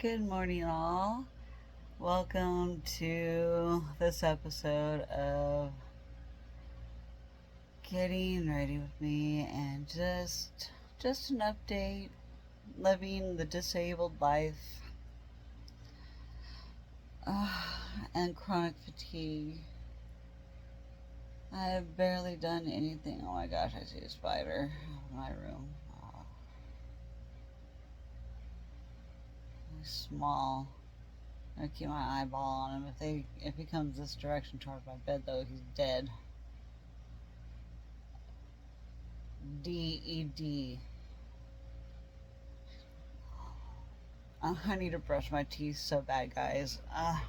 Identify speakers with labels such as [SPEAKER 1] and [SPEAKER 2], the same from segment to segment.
[SPEAKER 1] Good morning, all. Welcome to this episode of Getting Ready with Me, and just an update, living the disabled life, and chronic fatigue. I've barely done anything. Oh my gosh, I see a spider in my room. He's small. I keep my eyeball on him. If he comes this direction towards my bed, though, he's dead. DED. I need to brush my teeth so bad, guys. I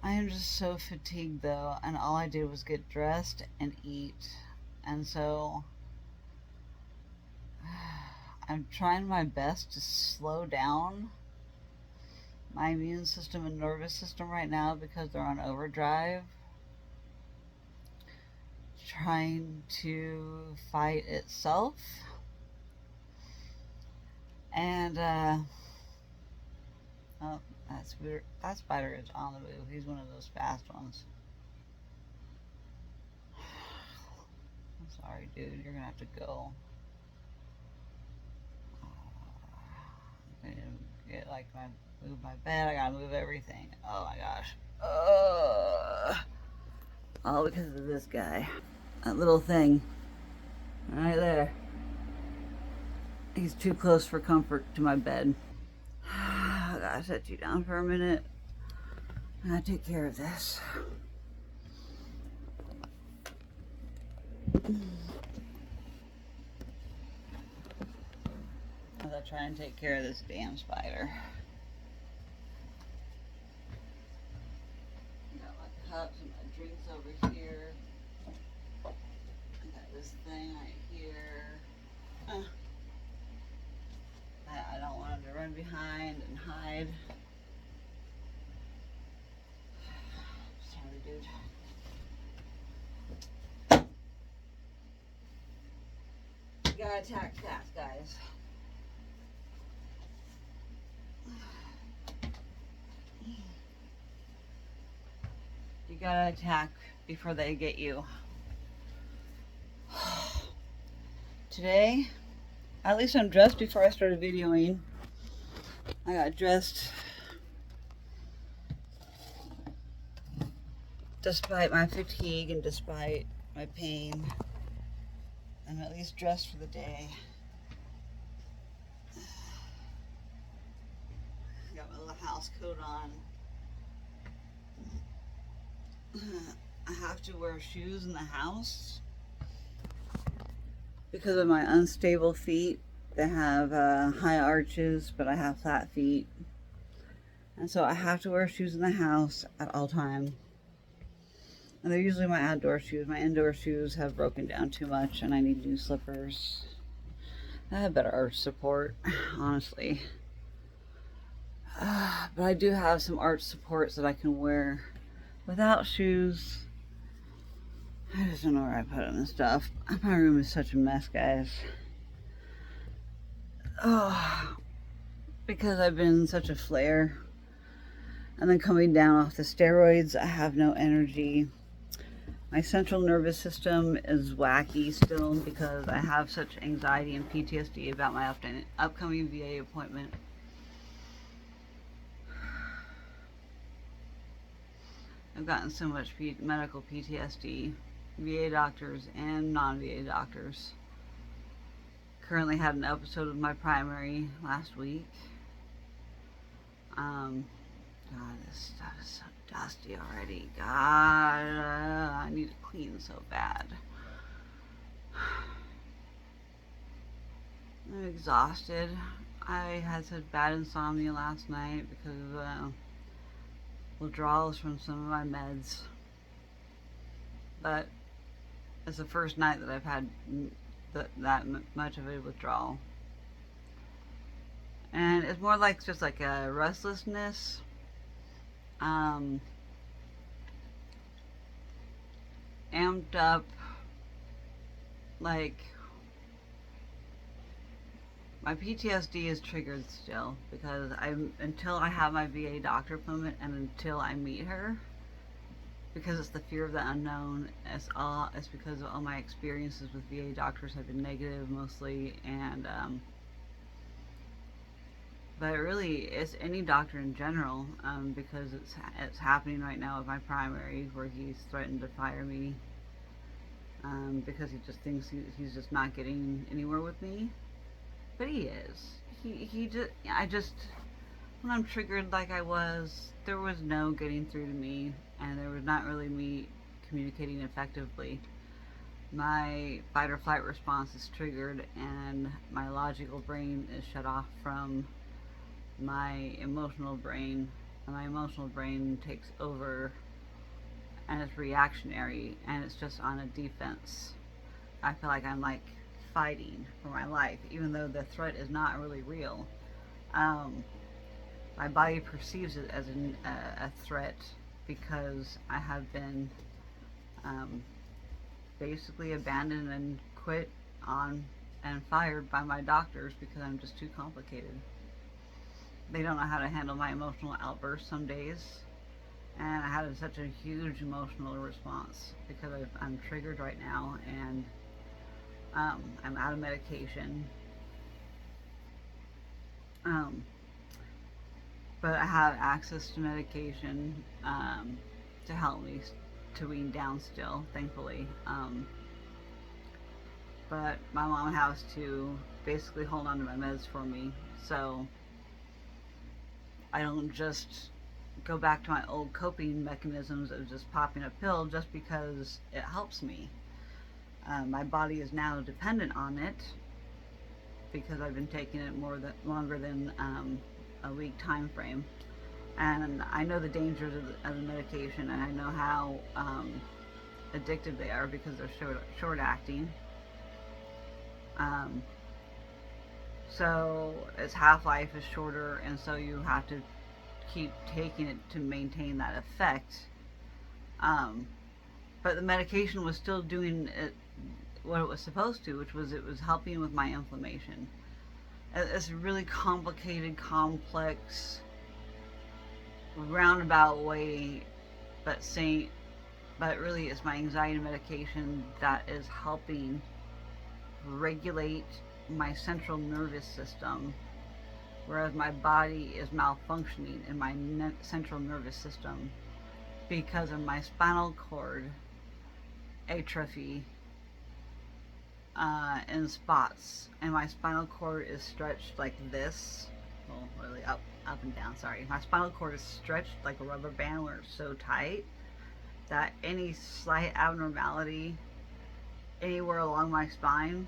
[SPEAKER 1] am just so fatigued, though, and all I did was get dressed and eat. And so I'm trying my best to slow down my immune system and nervous system right now because they're on overdrive, trying to fight itself. And oh, that's weird. That spider is on the move. He's one of those fast ones. I'm sorry, dude. You're gonna have to go. I'm gonna get move my bed. I gotta move everything. Oh my gosh. All because of this guy. That little thing right there. He's too close for comfort to my bed. I gotta set you down for a minute. I gotta take care of this. As I try and take care of this damn spider. Got my cups and my drinks over here. I got this thing right here. I don't want him to run behind and hide. Sorry, dude. You gotta attack fast, guys. You gotta attack before they get you. Today, at least I'm dressed before I started videoing. I got dressed despite my fatigue and despite my pain. I'm at least dressed for the day. Got my little house coat on. I have to wear shoes in the house because of my unstable feet. They have high arches, but I have flat feet. And so I have to wear shoes in the house at all times. And they're usually my outdoor shoes. My indoor shoes have broken down too much and I need new slippers. I have better arch support, honestly. But I do have some arch supports that I can wear without shoes. I just don't know where I put them and stuff. My room is such a mess, guys. Oh, because I've been such a flare. And then coming down off the steroids, I have no energy. My central nervous system is wacky still because I have such anxiety and PTSD about my upcoming VA appointment. I've gotten so much medical PTSD, VA doctors and non-VA doctors. Currently had an episode with my primary last week. God, this stuff is so dusty already. God, I need to clean so bad. I'm exhausted. I had such bad insomnia last night because of withdrawals from some of my meds. But it's the first night that I've had that much of a withdrawal. And it's more like just like a restlessness. Amped up, like My PTSD is triggered still because until I have my VA doctor appointment and until I meet her, because it's the fear of the unknown. It's because of all my experiences with VA doctors have been negative mostly, and but really it's any doctor in general, because it's happening right now with my primary where he's threatened to fire me, because he just thinks he's just not getting anywhere with me, but he is. He just I just when I'm triggered like I was, there was no getting through to me, and there was not really me communicating effectively. My fight or flight response is triggered, and my logical brain is shut off from my emotional brain, and my emotional brain takes over, and it's reactionary, and it's just on a defense. I feel like I'm like fighting for my life, even though the threat is not really real. My body perceives it as a threat because I have been basically abandoned and quit on and fired by my doctors because I'm just too complicated. They don't know how to handle my emotional outbursts some days, and I had such a huge emotional response because I'm triggered right now, and I'm out of medication. But I have access to medication to help me to wean down still, thankfully. But my mom has to basically hold on to my meds for me, so I don't just go back to my old coping mechanisms of just popping a pill just because it helps me. My body is now dependent on it because I've been taking it longer than a week time frame, and I know the dangers of the medication, and I know how addictive they are because they're short acting. So its half-life is shorter, and so you have to keep taking it to maintain that effect. But the medication was still doing what it was supposed to, which was it was helping with my inflammation. It's a really complicated, complex, roundabout way, but really it's my anxiety medication that is helping regulate my central nervous system, whereas my body is malfunctioning in my central nervous system because of my spinal cord atrophy in spots, and my spinal cord is stretched like this. Well, really up and down, sorry. My spinal cord is stretched like a rubber band where it's so tight that any slight abnormality anywhere along my spine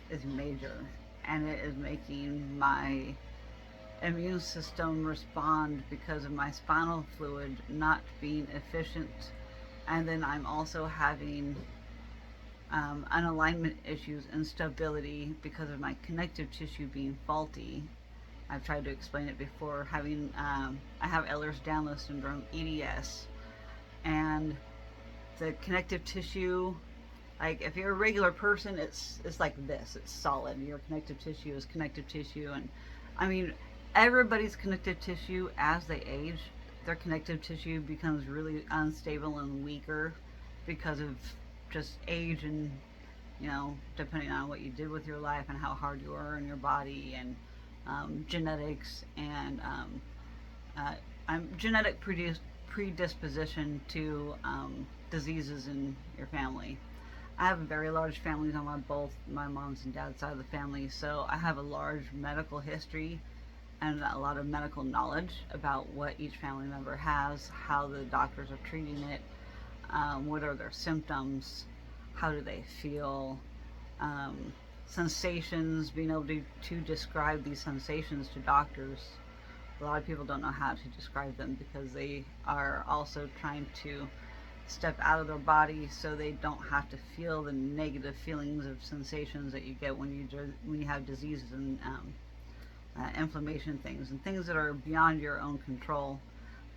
[SPEAKER 1] is major, and it is making my immune system respond because of my spinal fluid not being efficient. And then I'm also having unalignment issues, instability because of my connective tissue being faulty. I've tried to explain it before. I have Ehlers-Danlos syndrome, EDS, and the connective tissue, like if you're a regular person, it's like this. It's solid. Your connective tissue is connective tissue, and I mean everybody's connective tissue as they age, their connective tissue becomes really unstable and weaker because of just age, and depending on what you did with your life and how hard you are in your body, and genetics, and genetic predisposition to diseases in your family. I have a very large family on both my mom's and dad's side of the family, so I have a large medical history and a lot of medical knowledge about what each family member has, how the doctors are treating it, what are their symptoms, how do they feel, sensations, being able to describe these sensations to doctors. A lot of people don't know how to describe them because they are also trying to step out of their body so they don't have to feel the negative feelings of sensations that you get when you have diseases and inflammation things and things that are beyond your own control.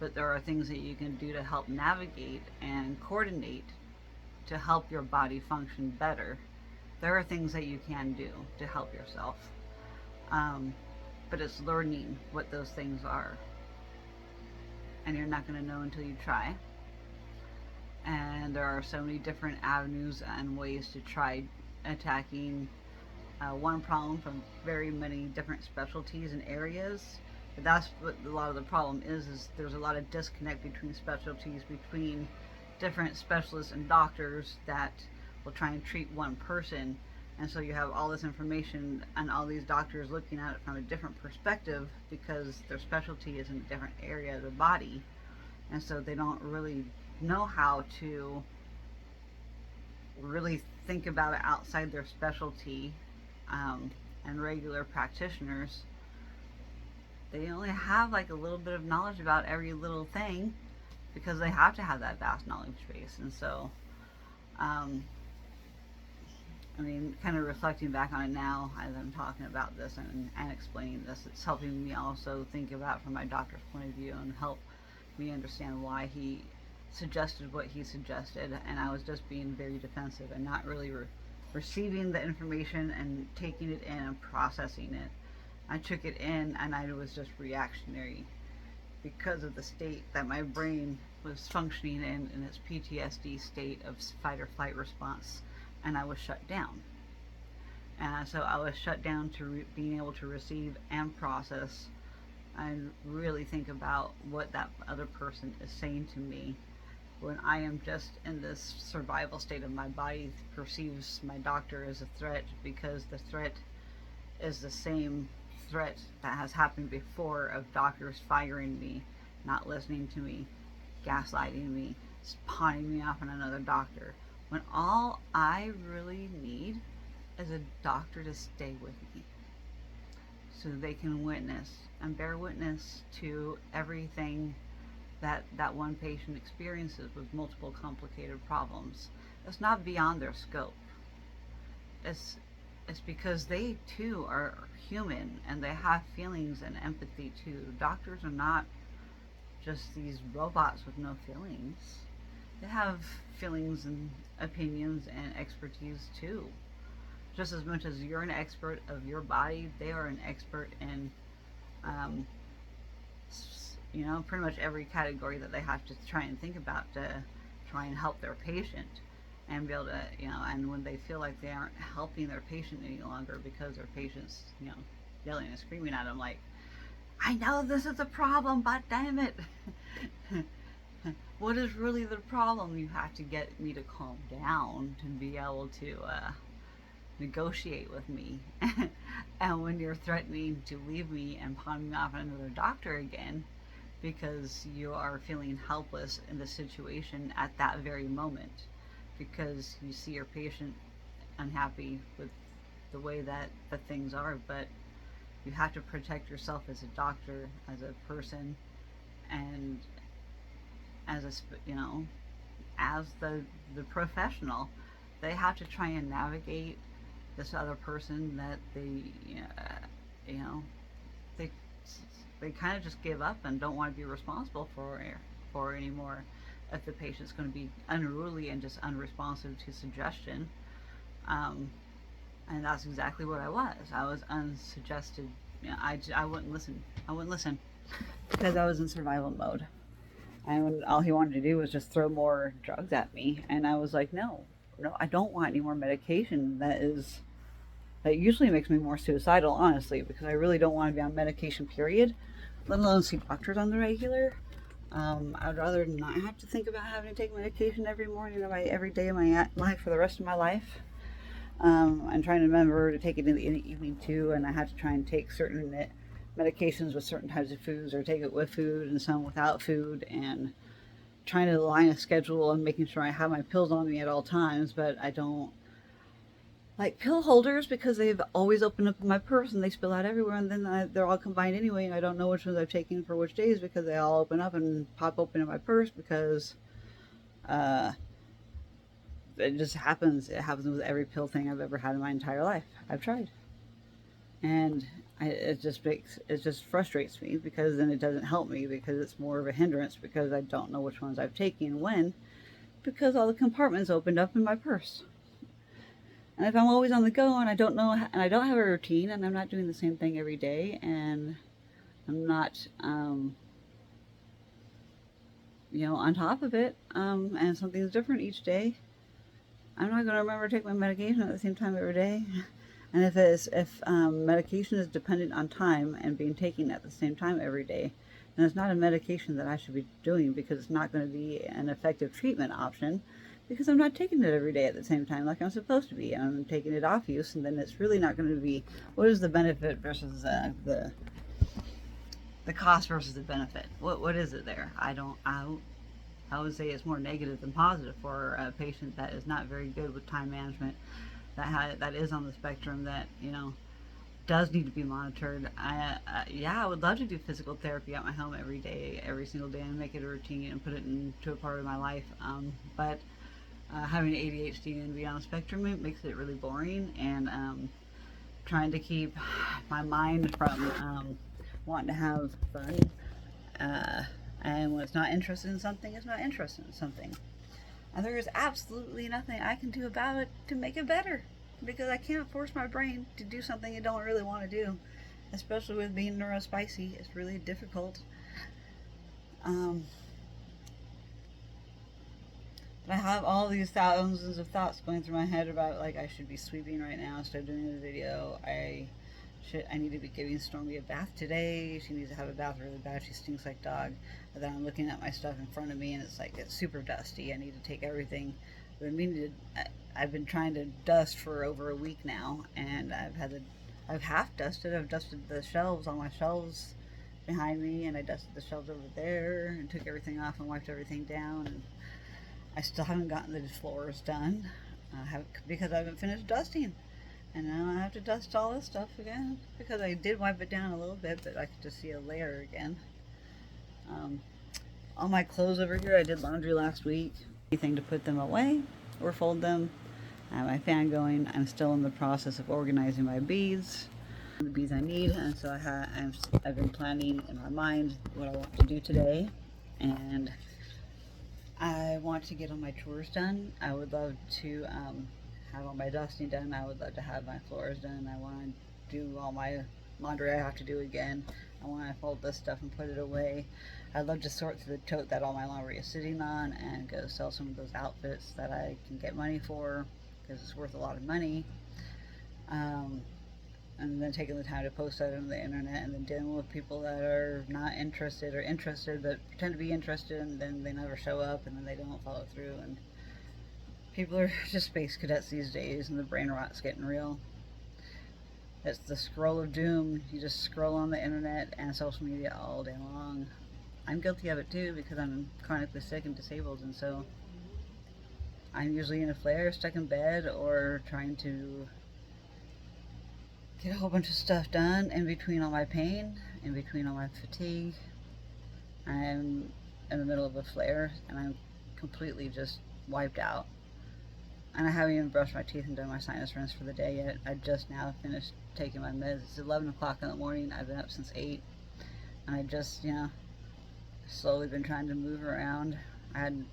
[SPEAKER 1] But there are things that you can do to help navigate and coordinate to help your body function better. There are things that you can do to help yourself, um, but it's learning what those things are, and you're not going to know until you try. And there are so many different avenues and ways to try attacking one problem from very many different specialties and areas. But that's what a lot of the problem is there's a lot of disconnect between specialties, between different specialists and doctors that will try and treat one person. And so you have all this information and all these doctors looking at it from a different perspective because their specialty is in a different area of the body. And so they don't really know how to really think about it outside their specialty. And regular practitioners, they only have like a little bit of knowledge about every little thing because they have to have that vast knowledge base. And so, I mean, kind of reflecting back on it now as I'm talking about this and explaining this, it's helping me also think about it from my doctor's point of view and help me understand why he suggested what he suggested. And I was just being very defensive and not really receiving the information and taking it in and processing it. I took it in and I was just reactionary because of the state that my brain was functioning in its PTSD state of fight or flight response, and I was shut down. And so I was shut down to being able to receive and process and really think about what that other person is saying to me when I am just in this survival state of my body perceives my doctor as a threat because the threat is the same threat that has happened before of doctors firing me, not listening to me, gaslighting me, pawning me off on another doctor. When all I really need is a doctor to stay with me so they can witness and bear witness to everything that one patient experiences with multiple complicated problems. It's not beyond their scope. It's because they too are human and they have feelings and empathy too. Doctors are not just these robots with no feelings. They have feelings and opinions and expertise too. Just as much as you're an expert of your body, they are an expert in pretty much every category that they have to try and think about to try and help their patient and be able to, and when they feel like they aren't helping their patient any longer because their patient's, yelling and screaming at them like, I know this is a problem, but damn it. What is really the problem? You have to get me to calm down to be able to negotiate with me. And when you're threatening to leave me and pawn me off on another doctor again, because you are feeling helpless in the situation at that very moment because you see your patient unhappy with the way that the things are, but you have to protect yourself as a doctor, as a person, and as as the professional. They have to try and navigate this other person that they kind of just give up and don't want to be responsible for anymore if the patient's going to be unruly and just unresponsive to suggestion. And that's exactly what I was. I was unsuggested. I wouldn't listen. I wouldn't listen because I was in survival mode. And all he wanted to do was just throw more drugs at me. And I was like, no, I don't want any more medication that usually makes me more suicidal, honestly, because I really don't want to be on medication, period, let alone see doctors on the regular. I'd rather not have to think about having to take medication every morning of every day of my life for the rest of my life. I'm trying to remember to take it in the evening too, and I have to try and take certain medications with certain types of foods or take it with food and some without food, and trying to align a schedule and making sure I have my pills on me at all times, but I don't like pill holders because they've always opened up in my purse and they spill out everywhere, and then they're all combined anyway, and I don't know which ones I've taken for which days because they all open up and pop open in my purse because it just happens. It happens with every pill thing I've ever had in my entire life. I've tried. And it just frustrates me because then it doesn't help me because it's more of a hindrance because I don't know which ones I've taken when because all the compartments opened up in my purse. And if I'm always on the go and I don't know, and I don't have a routine, and I'm not doing the same thing every day, and I'm not, on top of it, and something's different each day, I'm not going to remember to take my medication at the same time every day. And if medication is dependent on time and being taken at the same time every day, then it's not a medication that I should be doing, because it's not going to be an effective treatment option, because I'm not taking it every day at the same time like I'm supposed to be, and I'm taking it off use, and then it's really not going to be, what is the benefit versus the cost versus the benefit? What is it there? I would say it's more negative than positive for a patient that is not very good with time management, that is on the spectrum, that does need to be monitored. I would love to do physical therapy at my home every day, every single day, and make it a routine and put it into a part of my life. But having ADHD and be on the spectrum, it makes it really boring, and trying to keep my mind from wanting to have fun. And when it's not interested in something, it's not interested in something. And there is absolutely nothing I can do about it to make it better, because I can't force my brain to do something it don't really want to do, especially with being neurospicy. It's really difficult. But I have all these thousands of thoughts going through my head about, like, I should be sweeping right now instead of doing a video. I need to be giving Stormy a bath today. She needs to have a bath really bad. She stinks like dog. And then I'm looking at my stuff in front of me, and it's super dusty. I need to take everything. I've been trying to dust for over a week now, and I've half dusted. I've dusted the shelves, all my shelves behind me, and I dusted the shelves over there, and took everything off and wiped everything down. And I still haven't gotten the floors done, because I haven't finished dusting. And now I have to dust all this stuff again, because I did wipe it down a little bit, but I could just see a layer again. All my clothes over here, I did laundry last week. Anything to put them away or fold them. I have my fan going. I'm still in the process of organizing my beads, the beads I need, and so I've been planning in my mind what I want to do today, and I want to get all my chores done. I would love to have all my dusting done. I would love to have my floors done. I want to do all my laundry I have to do again. I want to fold this stuff and put it away. I'd love to sort through the tote that all my laundry is sitting on and go sell some of those outfits that I can get money for, because it's worth a lot of money. And then taking the time to post that on the internet, and then dealing with people that are not interested, or interested but pretend to be interested, and then they never show up, and then they don't follow through. And people are just space cadets these days, and the brain rot's getting real. It's the scroll of doom. You just scroll on the internet and social media all day long. I'm guilty of it too, because I'm chronically sick and disabled, and so I'm usually in a flare, stuck in bed, or trying to get a whole bunch of stuff done in between all my pain, in between all my fatigue. I'm in the middle of a flare, and I'm completely just wiped out. And I haven't even brushed my teeth and done my sinus rinse for the day yet. I just now finished taking my meds. It's 11 o'clock in the morning. I've been up since 8. And I just, slowly been trying to move around. I had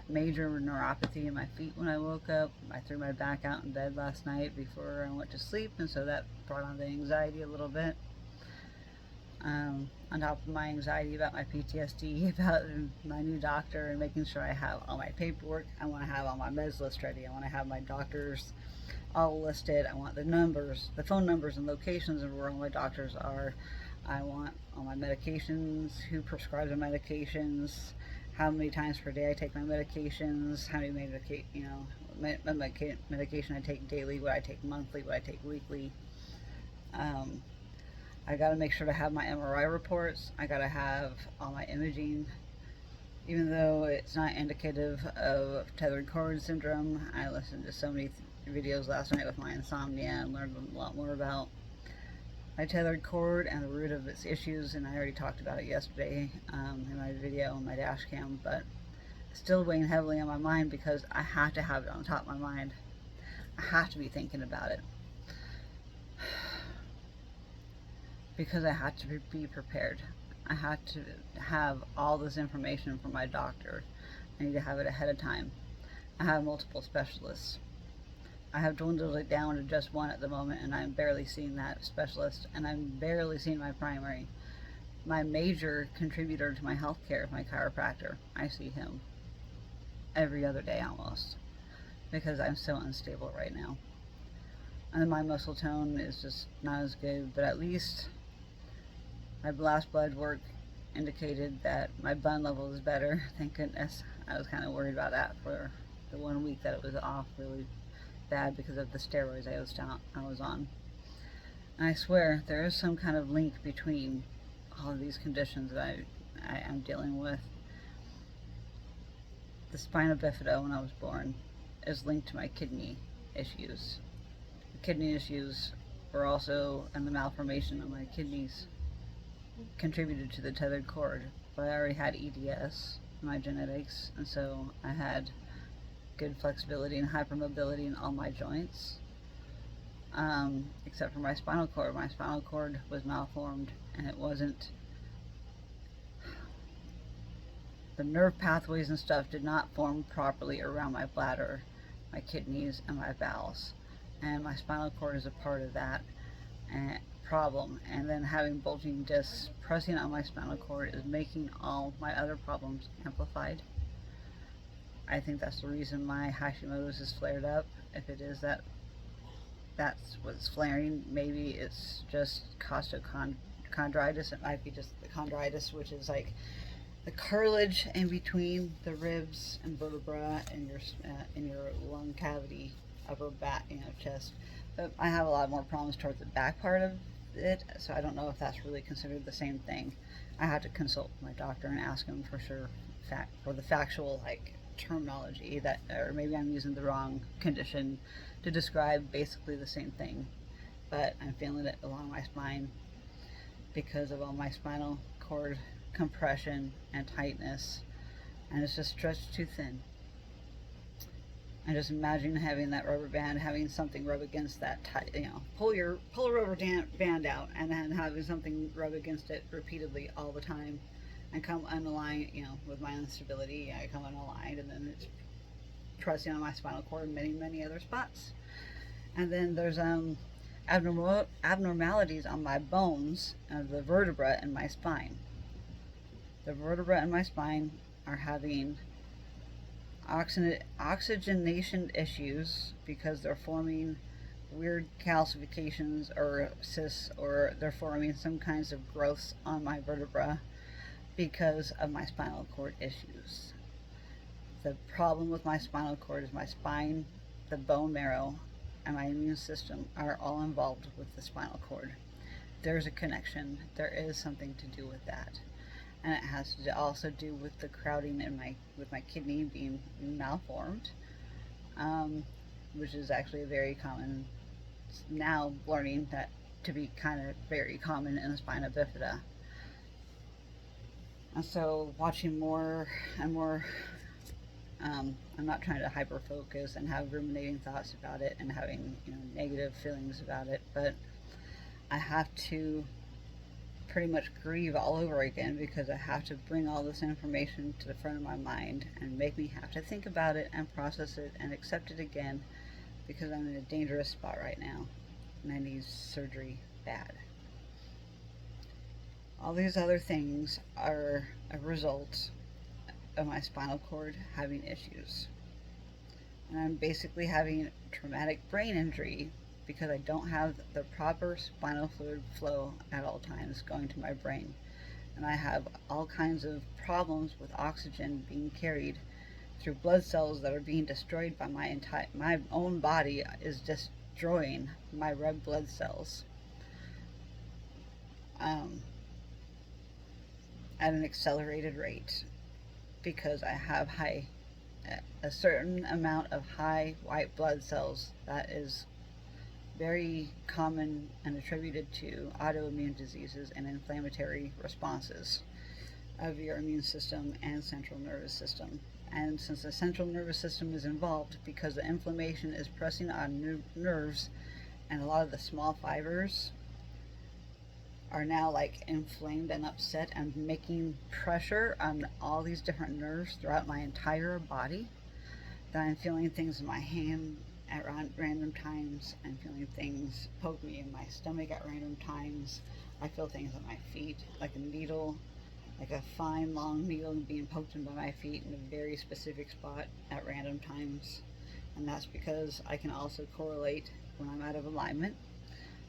[SPEAKER 1] major neuropathy in my feet when I woke up. I threw my back out in bed last night before I went to sleep, and so that brought on the anxiety a little bit. On top of my anxiety about my PTSD, about my new doctor, and making sure I have all my paperwork. I want to have all my meds list ready. I want to have my doctors all listed. I want the numbers, the phone numbers and locations of where all my doctors are. I want all my medications, who prescribes my medications, how many times per day I take my medications, how many medication I take daily, what I take monthly, what I take weekly. I got to make sure to have my MRI reports. I got to have all my imaging. Even though it's not indicative of tethered cord syndrome, I listened to so many videos last night with my insomnia and learned a lot more about my tethered cord and the root of its issues, and I already talked about it yesterday in my video on my dash cam, but it's still weighing heavily on my mind, because I have to have it on top of my mind. I have to be thinking about it, because I have to be prepared. I have to have all this information from my doctor. I need to have it ahead of time. I have multiple specialists. I have dwindled it down to just one at the moment, and I'm barely seeing that specialist, and I'm barely seeing my primary. My major contributor to my health care is my chiropractor. I see him every other day almost, because I'm so unstable right now. And my muscle tone is just not as good, but at least my last blood work indicated that my bun level is better. Thank goodness. I was kind of worried about that for the 1 week that it was off really bad because of the steroids I was on. And I swear there is some kind of link between all of these conditions that I am dealing with. The spina bifida when I was born is linked to my kidney issues. The kidney issues were also, and the malformation of my kidneys contributed to the tethered cord. But I already had EDS in my genetics, and so I had good flexibility and hypermobility in all my joints, except for my spinal cord. My spinal cord was malformed, and it wasn't, the nerve pathways and stuff did not form properly around my bladder, my kidneys, and my bowels. And my spinal cord is a part of that problem. And then having bulging discs pressing on my spinal cord is making all my other problems amplified. I think that's the reason my Hashimoto's is flared up. If it is that's what's flaring, maybe it's just costochondritis. It might be just the chondritis, which is like the cartilage in between the ribs and vertebra and in your lung cavity, upper back, chest. But I have a lot more problems towards the back part of it, so I don't know if that's really considered the same thing. I have to consult my doctor and ask him for sure, for the factual terminology, that, or maybe I'm using the wrong condition to describe basically the same thing. But I'm feeling it along my spine because of all my spinal cord compression and tightness, and it's just stretched too thin. And just imagine having that rubber band, having something rub against that tight, pull a rubber band out, and then having something rub against it repeatedly all the time, and come unaligned, with my instability, I come unaligned, and then it's pressing on my spinal cord and many other spots. And then there's abnormalities on my bones, the vertebra in my spine. The vertebra in my spine are having oxygenation issues because they're forming weird calcifications or cysts, or they're forming some kinds of growths on my vertebra because of my spinal cord issues. The problem with my spinal cord is my spine, the bone marrow, and my immune system are all involved with the spinal cord. There's a connection. There is something to do with that. And it has to also do with the crowding with my kidney being malformed, which is actually a very common, now learning that to be kind of very common in the spina bifida. And so watching more and more, I'm not trying to hyper focus and have ruminating thoughts about it and having negative feelings about it, but I have to pretty much grieve all over again, because I have to bring all this information to the front of my mind and make me have to think about it and process it and accept it again, because I'm in a dangerous spot right now and I need surgery bad. All these other things are a result of my spinal cord having issues. And I'm basically having traumatic brain injury because I don't have the proper spinal fluid flow at all times going to my brain. And I have all kinds of problems with oxygen being carried through blood cells that are being destroyed by my own body is destroying my red blood cells at an accelerated rate, because I have a certain amount of high white blood cells that is very common and attributed to autoimmune diseases and inflammatory responses of your immune system and central nervous system. And since the central nervous system is involved, because the inflammation is pressing on nerves, and a lot of the small fibers are now inflamed and upset and making pressure on all these different nerves throughout my entire body, that I'm feeling things in my hand at random times. I'm feeling things poke me in my stomach at random times. I feel things at my feet, like a needle, like a fine long needle being poked in by my feet in a very specific spot at random times. And that's because I can also correlate when I'm out of alignment.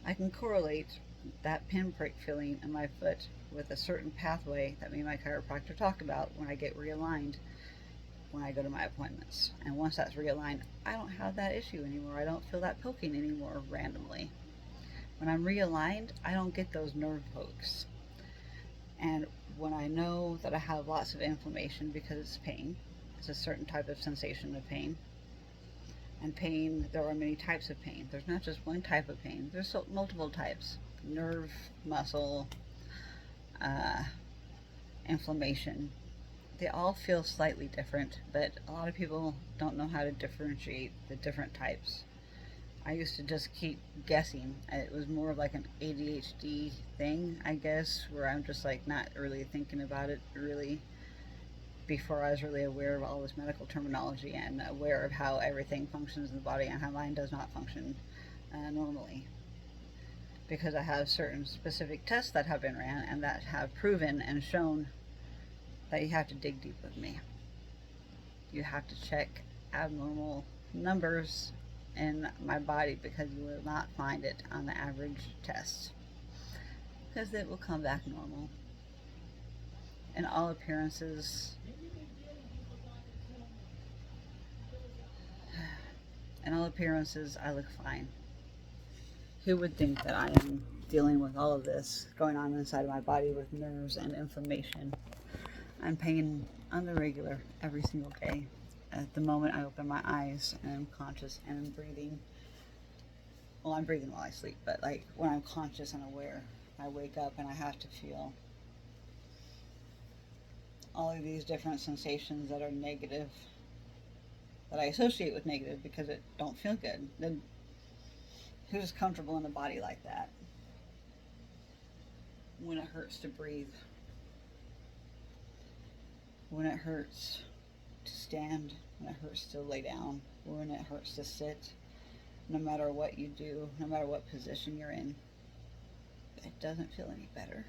[SPEAKER 1] I can correlate that pinprick feeling in my foot with a certain pathway that me and my chiropractor talk about when I get realigned when I go to my appointments. And once that's realigned, I don't have that issue anymore. I don't feel that poking anymore randomly. When I'm realigned, I don't get those nerve pokes. And when I know that I have lots of inflammation because it's pain, it's a certain type of sensation of pain. And pain, there are many types of pain. There's not just one type of pain. There's multiple types. Nerve, muscle, inflammation. They all feel slightly different, but a lot of people don't know how to differentiate the different types. I used to just keep guessing. It was more of like an ADHD thing, I guess, where I'm just like not really thinking about it really before I was really aware of all this medical terminology and aware of how everything functions in the body and how mine does not function normally. Because I have certain specific tests that have been ran and that have proven and shown that you have to dig deep with me. You have to check abnormal numbers in my body because you will not find it on the average test. Because it will come back normal. In all appearances, I look fine. Who would think that I am dealing with all of this going on inside of my body with nerves and inflammation? I'm pain on the regular every single day. At the moment I open my eyes and I'm conscious and I'm breathing. Well, I'm breathing while I sleep, but like when I'm conscious and aware, I wake up and I have to feel all of these different sensations that are negative, that I associate with negative because it don't feel good. Then who's comfortable in a body like that? When it hurts to breathe, when it hurts to stand, when it hurts to lay down, when it hurts to sit, no matter what you do, no matter what position you're in, it doesn't feel any better.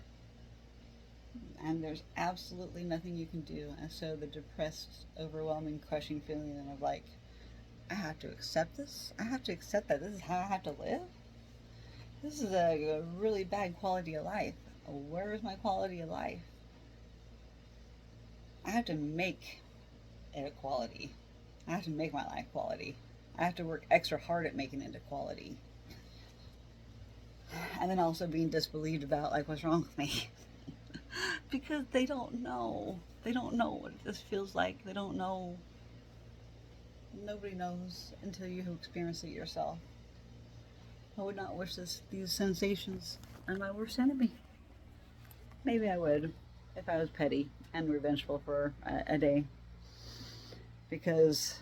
[SPEAKER 1] And there's absolutely nothing you can do. And so the depressed, overwhelming, crushing feeling of like, I have to accept this. I have to accept that this is how I have to live. This is a really bad quality of life. Where is my quality of life? I have to make it a quality. I have to make my life quality. I have to work extra hard at making it a quality. And then also being disbelieved about like what's wrong with me. Because they don't know. They don't know what this feels like. They don't know. Nobody knows until you experience it yourself. I would not wish these sensations on my worst enemy. Maybe I would if I was petty and revengeful for a day. Because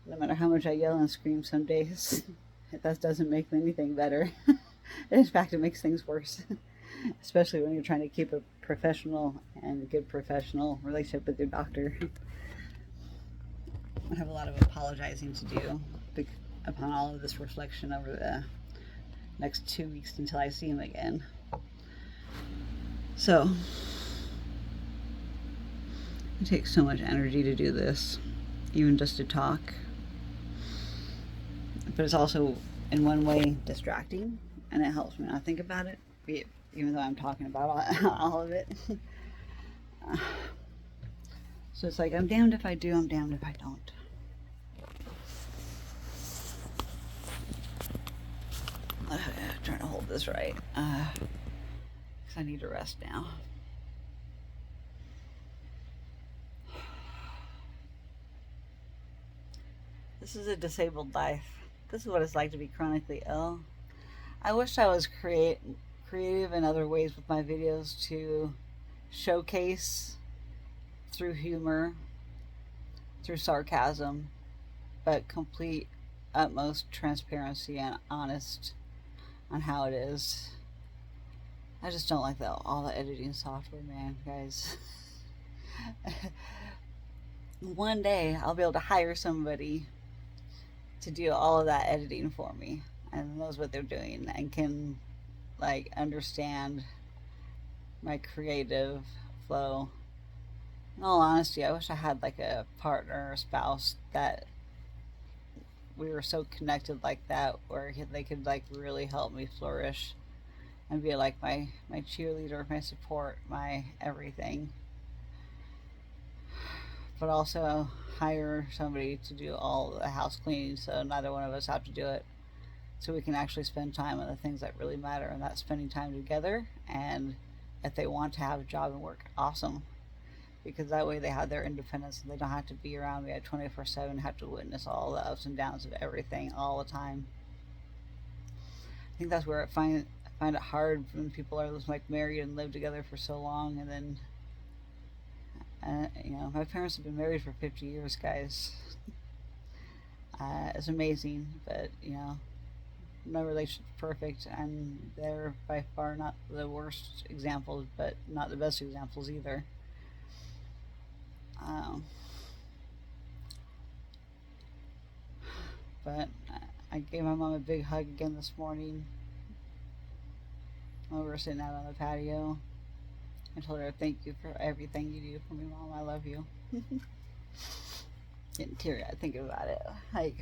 [SPEAKER 1] no matter how much I yell and scream some days, that doesn't make anything better. In fact, it makes things worse. Especially when you're trying to keep a professional and good professional relationship with your doctor. I have a lot of apologizing to do upon all of this reflection over the next 2 weeks until I see him again. So, it takes so much energy to do this, even just to talk. But it's also, in one way, distracting, and it helps me not think about it, even though I'm talking about all of it. So it's like, I'm damned if I do, I'm damned if I don't. Trying to hold this right, because I need to rest now. This is a disabled life. This is what it's like to be chronically ill. I wish I was creative in other ways with my videos to showcase through humor, through sarcasm, but complete utmost transparency and honest on how it is. I just don't like all the editing software, man, guys. One day I'll be able to hire somebody to do all of that editing for me and knows what they're doing and can like understand my creative flow. In all honesty, I wish I had like a partner or spouse that we were so connected like that where they could like really help me flourish and be like my cheerleader, my support, my everything. But also hire somebody to do all the house cleaning so neither one of us have to do it. So we can actually spend time on the things that really matter, and that's spending time together. And if they want to have a job and work, awesome. Because that way they have their independence and they don't have to be around me at 24/7, have to witness all the ups and downs of everything all the time. I think that's where I find it hard when people are like married and live together for so long, and then my parents have been married for 50 years, guys. It's amazing, but no relationship's perfect, and they're by far not the worst examples, but not the best examples either. Um, but I gave my mom a big hug again this morning while we were sitting out on the patio. I told her thank you for everything you do for me, Mom. I love you. Getting teary eyed thinking about it. Like,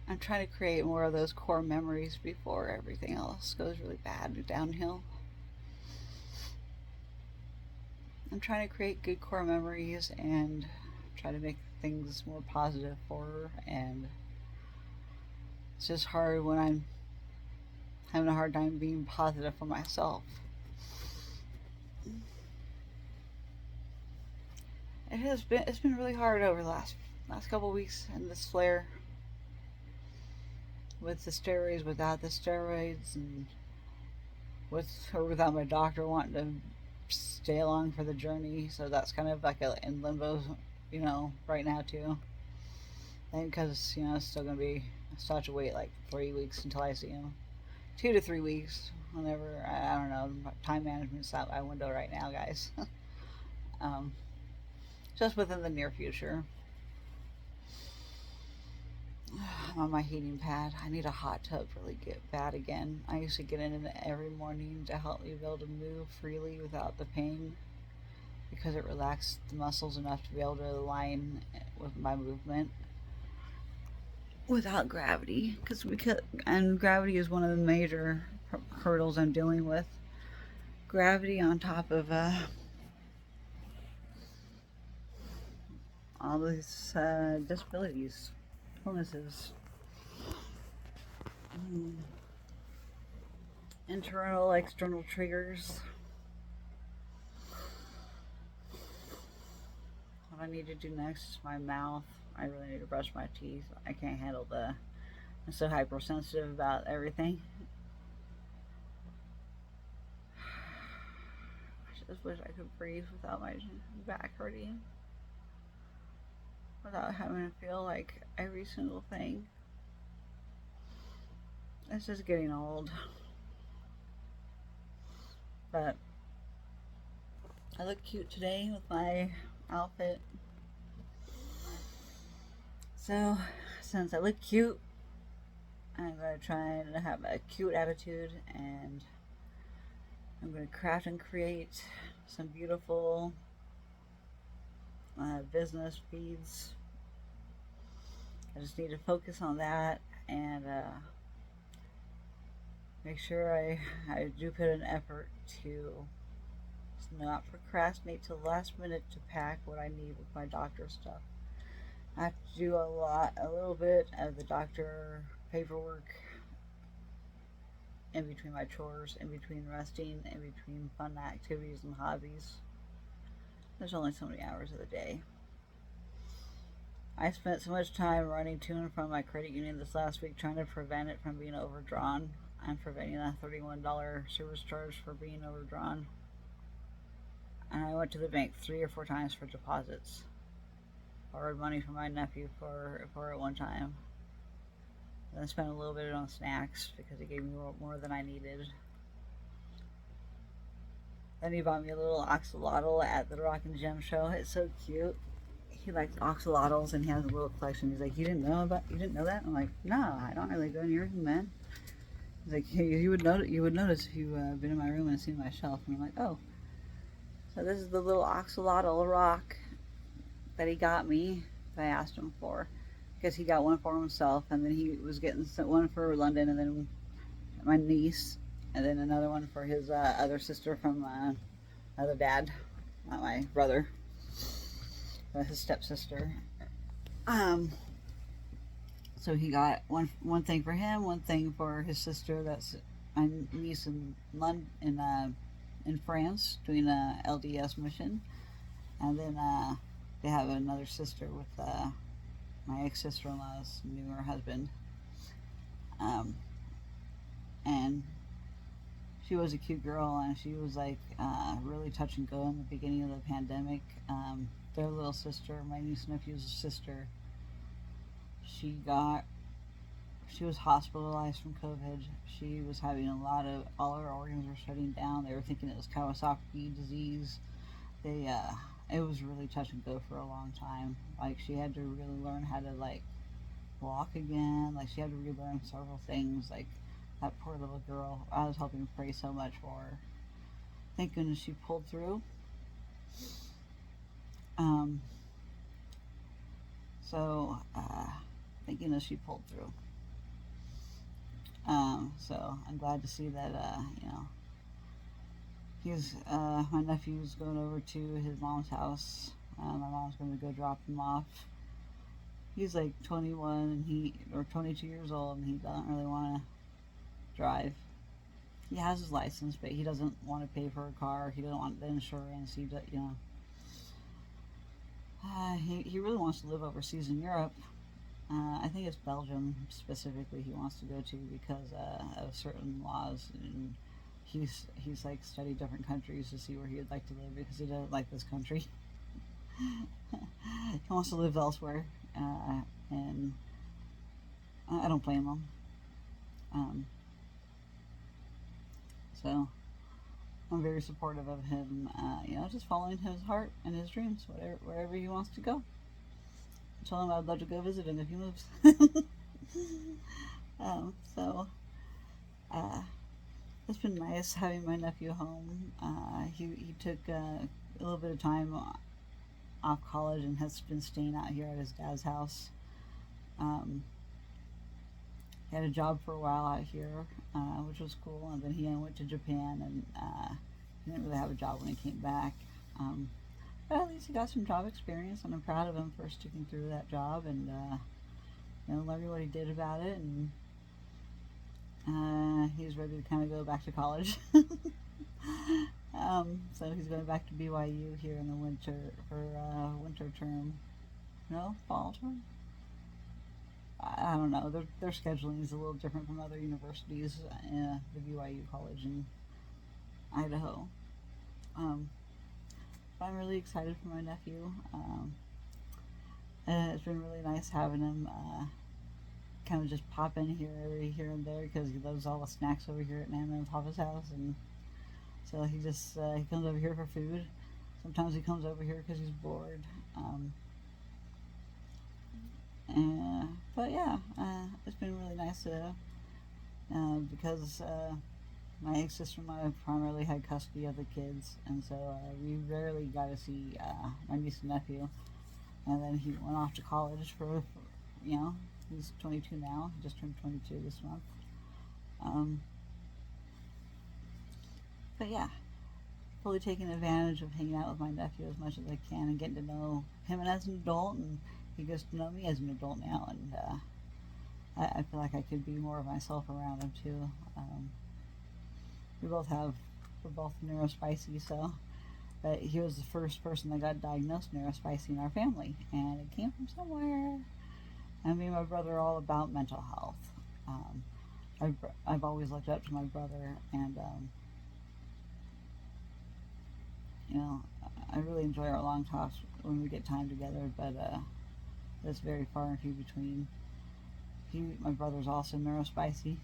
[SPEAKER 1] I'm trying to create more of those core memories before everything else goes really bad downhill. I'm trying to create good core memories and try to make things more positive for her. And it's just hard when I'm having a hard time being positive for myself. It's been really hard over the last couple of weeks and this flare with the steroids, without the steroids, and with or without my doctor wanting to stay along for the journey. So that's kind of like in limbo, right now too. And because it's still gonna be, I still have to wait like 3 weeks until I see him. 2 to 3 weeks, whenever I don't know. Time management's out my window right now, guys. um, just within the near future. I'm on my heating pad. I need a hot tub really get bad again. I used to get in it every morning to help me be able to move freely without the pain because it relaxed the muscles enough to be able to align with my movement without gravity. And gravity is one of the major hurdles I'm dealing with. Gravity on top of all these disabilities, illnesses. Internal, external triggers. What I need to do next is my mouth. I really need to brush my teeth. I can't handle I'm so hypersensitive about everything. I just wish I could breathe without my back hurting. Without having to feel like every single thing. It's just getting old. But I look cute today with my outfit. So, since I look cute, I'm going to try and have a cute attitude, and I'm going to craft and create some beautiful business feeds. I just need to focus on that and make sure I do put an effort to not procrastinate till the last minute to pack what I need with my doctor stuff. I have to do a little bit of the doctor paperwork in between my chores, in between resting, in between fun activities and hobbies. There's only so many hours of the day. I spent so much time running to and from my credit union this last week trying to prevent it from being overdrawn. I'm preventing a $31 service charge for being overdrawn. And I went to the bank 3 or 4 times for deposits. Borrowed money from my nephew for it one time. And then spent a little bit on snacks because he gave me more than I needed. Then he bought me a little axolotl at the Rock and Gem show. It's so cute. he likes axolotls, and he has a little collection. He's like, you didn't know that? I'm like, no, I don't really go near him, man. He's like, hey, you would notice if you been in my room and seen my shelf. And I'm like, oh, so this is the little axolotl rock that he got me, that I asked him for, because he got one for himself, and then he was getting one for London, and then my niece, and then another one for his other sister from another dad, not my brother, but his stepsister. So he got one thing for him, one thing for his sister. That's my niece in London, in France, doing a LDS mission, and then they have another sister with my ex-sister-in-law's newer husband, and she was a cute girl, and she was like really touch and go in the beginning of the pandemic. Their little sister, my niece and nephew's sister, she was hospitalized from COVID. She was having all her organs were shutting down. They were thinking it was Kawasaki disease. It was really touch and go for a long time. Like, she had to really learn how to like walk again. Like, she had to relearn several things. Like, that poor little girl. I was helping pray so much for her. Thank goodness she pulled through. Thank goodness she pulled through. So I'm glad to see that, my nephew's going over to his mom's house. My mom's going to go drop him off. He's like 21 or 22 years old, and he doesn't really want to drive. He has his license, but he doesn't want to pay for a car. He doesn't want the insurance. He really wants to live overseas in Europe. I think it's Belgium specifically he wants to go to because of certain laws, and he's like studied different countries to see where he would like to live because he doesn't like this country. He wants to live elsewhere, and I don't blame him. So I'm very supportive of him, just following his heart and his dreams, wherever he wants to go. I told him I'd love to go visit him if he moves. It's been nice having my nephew home. He took a little bit of time off college and has been staying out here at his dad's house. He had a job for a while out here, which was cool, and then he went to Japan, and he didn't really have a job when he came back. But at least he got some job experience, and I'm proud of him for sticking through that job and learning what he did about it, and he's ready to kind of go back to college. So he's going back to BYU here in the winter for winter term. No, fall term? I don't know. Their scheduling is a little different from other universities. The BYU college in Idaho. But I'm really excited for my nephew. And it's been really nice having him kind of just pop in here and there because he loves all the snacks over here at Nana and Papa's house, and so he just he comes over here for food. Sometimes he comes over here because he's bored. But yeah, it's been really nice to because my ex-sister-in-law primarily had custody of the kids, and so we rarely got to see my niece and nephew. And then he went off to college for he's 22 now. He just turned 22 this month. But yeah, fully taking advantage of hanging out with my nephew as much as I can and getting to know him as an adult, and he gets to know me as an adult now, and I feel like I could be more of myself around him too. We're both neurospicy, so but he was the first person that got diagnosed neurospicy in our family, and it came from somewhere. And me and my brother are all about mental health. I've always looked up to my brother, and I really enjoy our long talks when we get time together, but it's very far and few between. My brother's also neurospicy.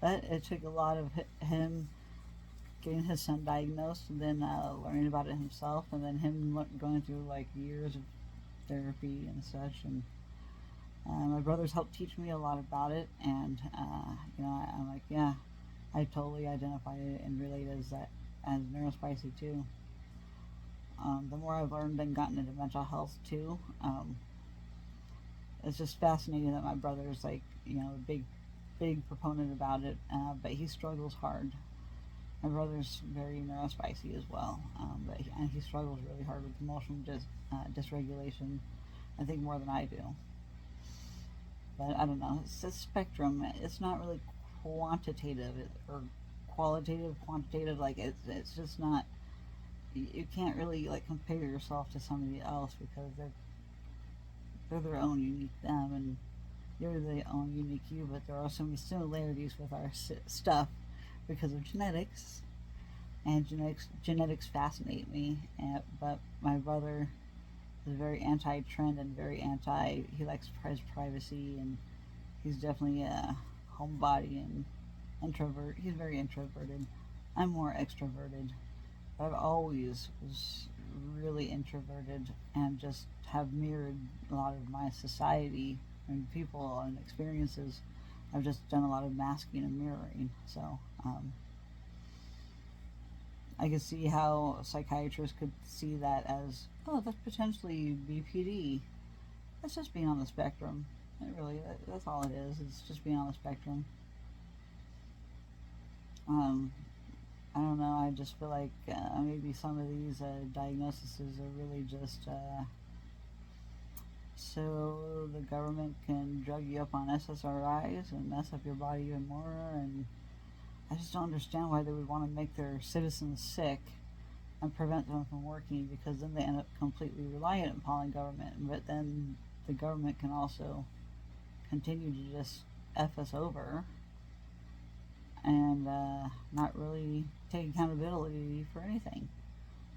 [SPEAKER 1] But it took a lot of him getting his son diagnosed, and then learning about it himself, and then him going through like years of therapy and such. And my brothers helped teach me a lot about it, and I'm like, yeah, I totally identify it and relate as neurospicy too. The more I've learned and gotten into mental health too, it's just fascinating that my brother's like, a big proponent about it, but he struggles hard. My brother's very neurospicy as well, and he struggles really hard with emotional dysregulation, I think more than I do. But I don't know, it's a spectrum. It's not really quantitative or quantitative, like it's just not, you can't really like compare yourself to somebody else because they're their own unique them, and you're the own unique you, but there are so many similarities with our stuff because of genetics, and genetics fascinate me. But my brother is very anti-trend and very he likes his privacy, and he's definitely a homebody and introvert. He's very introverted. I'm more extroverted, but I've always was really introverted and just have mirrored a lot of my society and people and experiences. I've just done a lot of masking and mirroring. So I could see how psychiatrists could see that as, oh, that's potentially BPD. That's just being on the spectrum. That's all it is. It's just being on the spectrum. I don't know. I just feel like maybe some of these diagnoses are really just so the government can drug you up on SSRIs and mess up your body even more. And I just don't understand why they would want to make their citizens sick and prevent them from working, because then they end up completely reliant upon the government. But then the government can also continue to just F us over and not really take accountability for anything.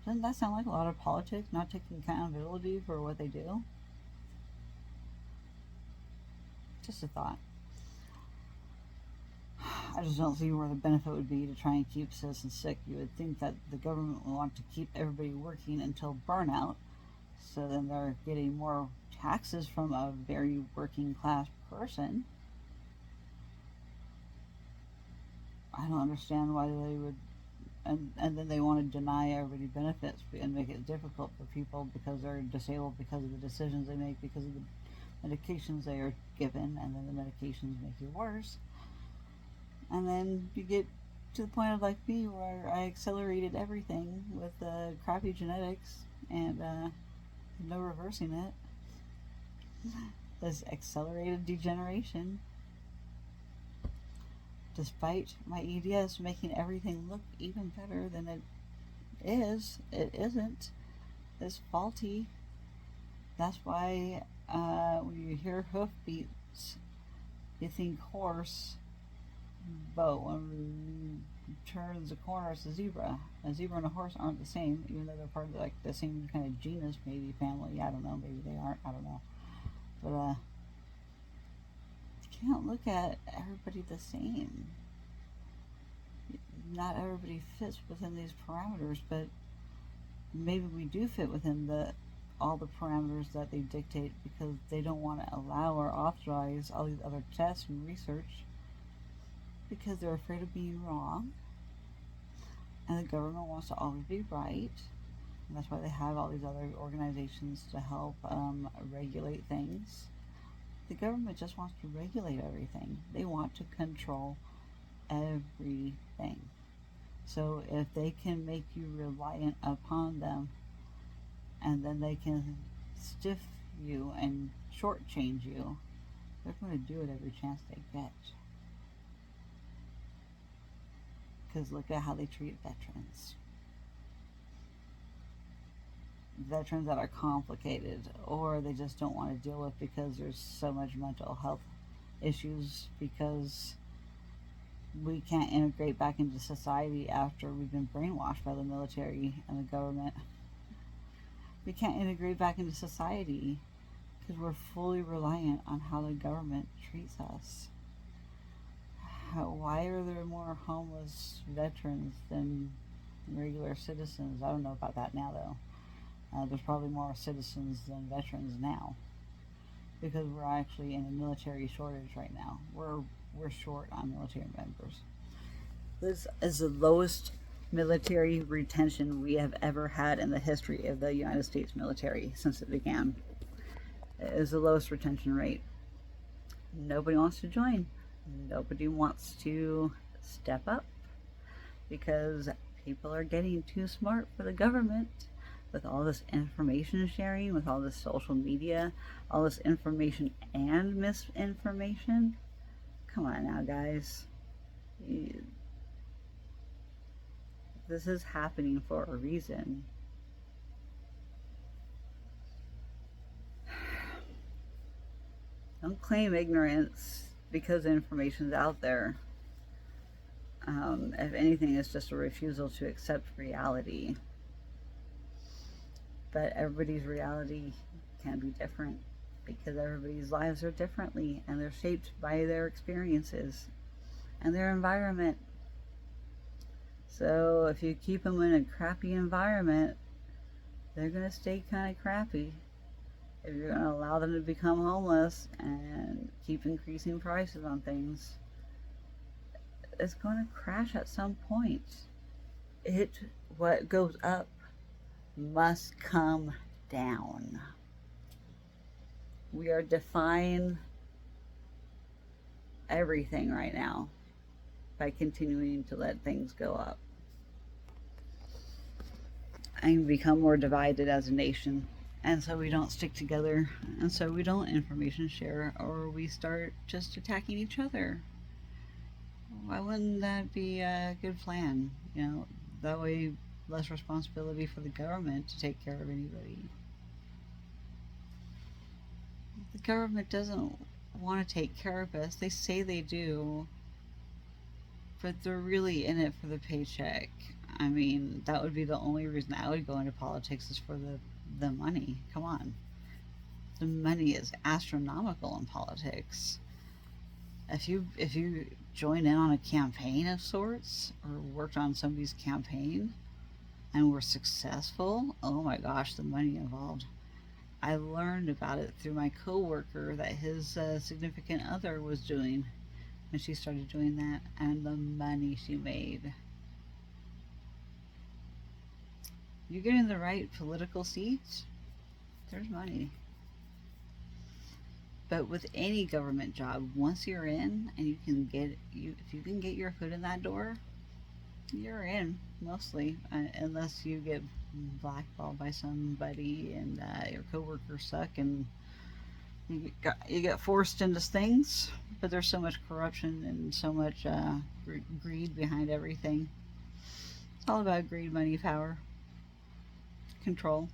[SPEAKER 1] Doesn't that sound like a lot of politics, not taking accountability for what they do? Just a thought. I just don't see where the benefit would be to try and keep citizens sick. You would think that the government would want to keep everybody working until burnout, so then they're getting more taxes from a very working class person. I don't understand why they would, and then they want to deny everybody benefits and make it difficult for people because they're disabled because of the decisions they make, because of the medications they are given, and then the medications make you worse. And then you get to the point of like me where I accelerated everything with crappy genetics and no reversing it. This accelerated degeneration. Despite my EDS making everything look even better than it isn't. It's faulty. That's why when you hear hoofbeats, you think horse, but when it turns a corner, it's a zebra. A zebra and a horse aren't the same, even though they're part of like the same kind of genus, maybe family. I don't know. Maybe they aren't. I don't know. But you can't look at everybody the same. Not everybody fits within these parameters, but maybe we do fit within all the parameters that they dictate, because they don't want to allow or authorize all these other tests and research because they're afraid of being wrong, and the government wants to always be right, and that's why they have all these other organizations to help regulate things. The government just wants to regulate everything. They want to control everything. So if they can make you reliant upon them, and then they can stiff you and shortchange you, they're going to do it every chance they get. Because look at how they treat veterans. Veterans that are complicated, or they just don't want to deal with because there's so much mental health issues, because we can't integrate back into society after we've been brainwashed by the military and the government. We can't integrate back into society because we're fully reliant on how the government treats us. why are there more homeless veterans than regular citizens? I don't know about that now, though. There's probably more citizens than veterans now, because we're actually in a military shortage right now. We're short on military members. This is the lowest military retention we have ever had in the history of the United States military since it began. It is the lowest retention rate. Nobody wants to join. Nobody wants to step up because people are getting too smart for the government with all this information sharing, with all this social media, all this information and misinformation. Come on now, guys. This is happening for a reason. Don't claim ignorance because information's out there. If anything, it's just a refusal to accept reality. But everybody's reality can be different because everybody's lives are differently and they're shaped by their experiences and their environment. So if you keep them in a crappy environment, they're going to stay kind of crappy. If you're going to allow them to become homeless and keep increasing prices on things, it's going to crash at some point. What goes up must come down. We are defying everything right now by continuing to let things go up and become more divided as a nation. And so we don't stick together, and so we don't information share, or we start just attacking each other. Why wouldn't that be a good plan? You know, that way less responsibility for the government to take care of anybody. The government doesn't want to take care of us. They say they do, but they're really in it for the paycheck. I mean, that would be the only reason I would go into politics, is for the money. Come on. The money is astronomical in politics. If you join in on a campaign of sorts, or worked on somebody's campaign and were successful, oh my gosh, the money involved. I learned about it through my coworker that his significant other was doing when she started doing that, and the money she made. You get in the right political seats, there's money. But with any government job, once you're in and if you can get your foot in that door, you're in, mostly, unless you get blackballed by somebody and your coworkers suck and you get forced into things. But there's so much corruption and so much greed behind everything. It's all about greed, money, power, control.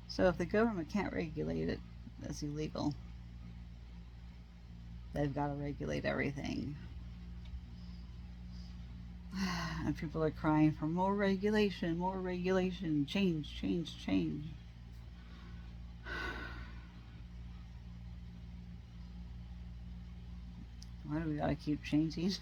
[SPEAKER 1] So if the government can't regulate it, that's illegal. They've got to regulate everything. And people are crying for more regulation, change, change, change. Why do we gotta keep changing?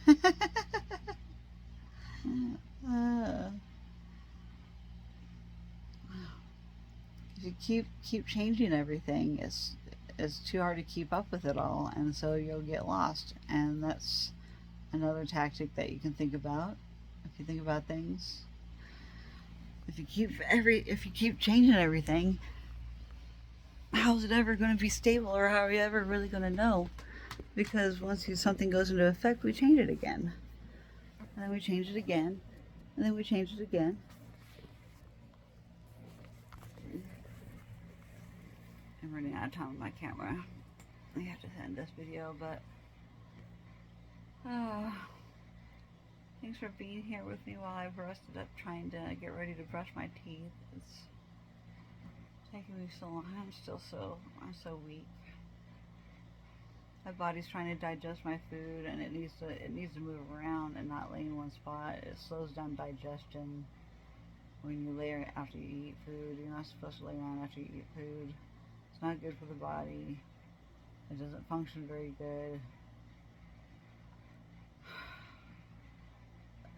[SPEAKER 1] If you keep changing everything, it's too hard to keep up with it all, and so you'll get lost. And that's another tactic that you can think about if you think about things. If you keep changing everything, how's it ever going to be stable, or how are you ever really going to know? Because once something goes into effect, we change it again, and then we change it again, and then we change it again. I'm running out of time with my camera. I have to end this video, but thanks for being here with me while I rested up trying to get ready to brush my teeth. It's taking me so long. I'm so weak. My body's trying to digest my food, and it needs to move around and not lay in one spot. It slows down digestion when you lay after you eat food. You're not supposed to lay around after you eat food. It's not good for the body. It doesn't function very good.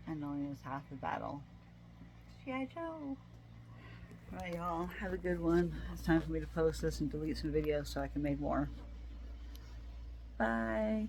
[SPEAKER 1] And knowing is half the battle. G.I. Joe. Alright, y'all. Have a good one. It's time for me to post this and delete some videos so I can make more. Bye.